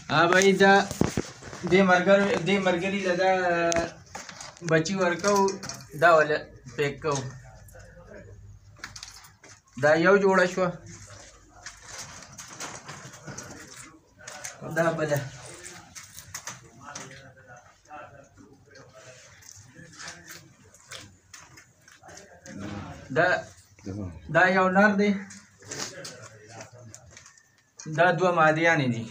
हाँ भाई दे मरगरी लदा बची वर्कौ दा वाला पैक को दा यौ जोड़ा शो दा बला दा यौ नर दे दा दुआ मादियानी दी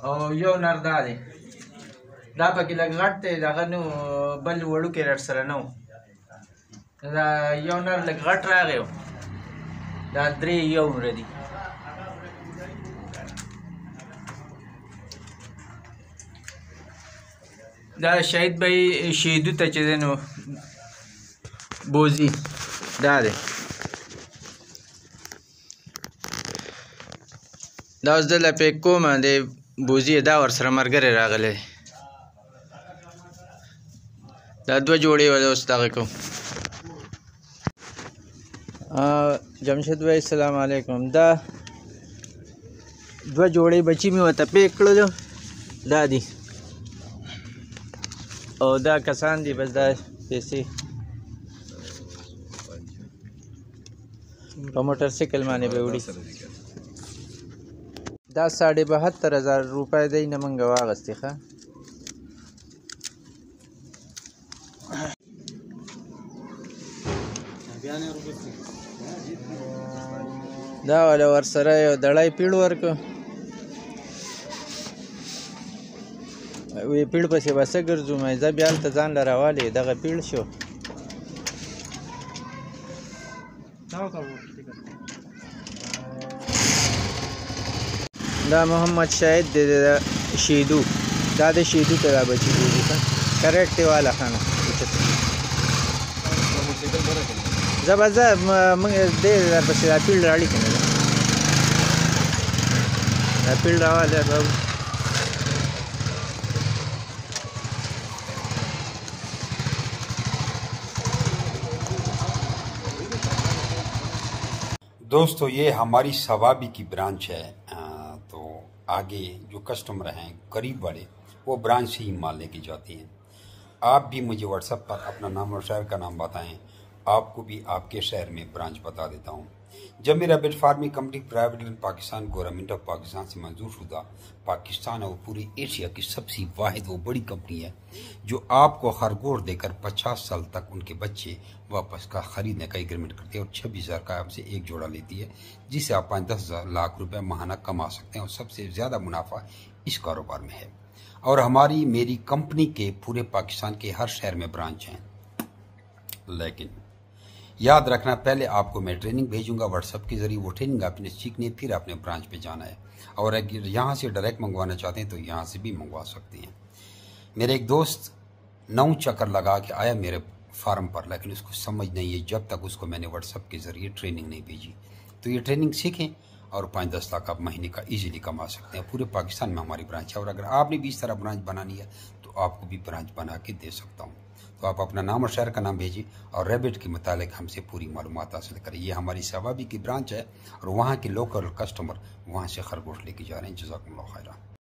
او یو نر دا دی دا پکې لږ غټ دی دغه نو بل وړوکی رټ سره نه و دا یو نر لږ غټ راغی دا درې یو نره دي دا شهید بھائی شهیدو ته چې دی نو بوزي دا دی دا اوس دله پیک کومه دی بوزي دا ورسره ملګری راغلی دا دوه جوړې ولا اوس دغه کوم جمشید بھائی السلام علیکم دا دوه جوړې بچي مې ورته پیک کړلو دا دي او دا کسان دي بس دا پیسې په موټر سایکل باندې به وړي دا 72,000 روپۍ دی نه موږ واغستې ښه دا والا ورسره یو دړی پیړ ورکړو وی پیړ پسې به څه ګرځو مې زه بیا هلته ځان له راوالې دغه پیړ شو دا محمد شاهد دی شیدو دا د شیدو ته دا بچي بوزي کریکټ دی والا خانه زه به زه موږ دی درپسې دا پیل راړي که نه دا پیل راوالی بابو दोस्तों ये हमारी सवाबी की ब्रांच है तो आगे जो कस्टमर हैं गरीब वाले वो ब्रांच से ही माल लेके जाते हैं। आप भी मुझे व्हाट्सएप पर अपना नाम और शहर का नाम बताएं, आपको भी आपके शहर में ब्रांच बता देता हूँ। जब मेरा bit farming company private limited Pakistan government of Pakistan से मंजूर शुदा पाकिस्तान और पूरी एशिया की सबसे वाहिद वो बड़ी कंपनी है जो आपको खरगोश देकर 50 साल तक उनके बच्चे वापस का खरीदने का एग्रीमेंट करती है और 26,000 का आपसे एक जोड़ा लेती है जिससे आप 5-10 लाख रुपए माहाना कमा सकते हैं और सबसे ज़्यादा मुनाफा इस कारोबार में है। और हमारी मेरी कंपनी के पूरे पाकिस्तान के हर शहर में ब्रांच हैं। लेकिन याद रखना पहले आपको मैं ट्रेनिंग भेजूंगा व्हाट्सएप के जरिए, वो ट्रेनिंग आपने सीखनी फिर आपने ब्रांच पे जाना है। और अगर यहाँ से डायरेक्ट मंगवाना चाहते हैं तो यहाँ से भी मंगवा सकते हैं। मेरे एक दोस्त 9 चक्कर लगा के आया मेरे फार्म पर, लेकिन उसको समझ नहीं है जब तक उसको मैंने व्हाट्सएप के जरिए ट्रेनिंग नहीं भेजी। तो ये ट्रेनिंग सीखें और 5-10 लाख आप महीने का इजीली कमा सकते हैं। पूरे पाकिस्तान में हमारी ब्रांच है और अगर आपने भी इस तरह ब्रांच बनानी है तो आपको भी ब्रांच बना के दे सकता हूँ। तो आप अपना नाम और शहर का नाम भेजिए और रैबिट के मुतालिक हमसे पूरी मालूमात हासिल करें। ये हमारी सवाबी की ब्रांच है और वहाँ के लोकल कस्टमर वहाँ से खरगोश लेके जा रहे हैं। जज़ाकुमुल्लाह खैरा।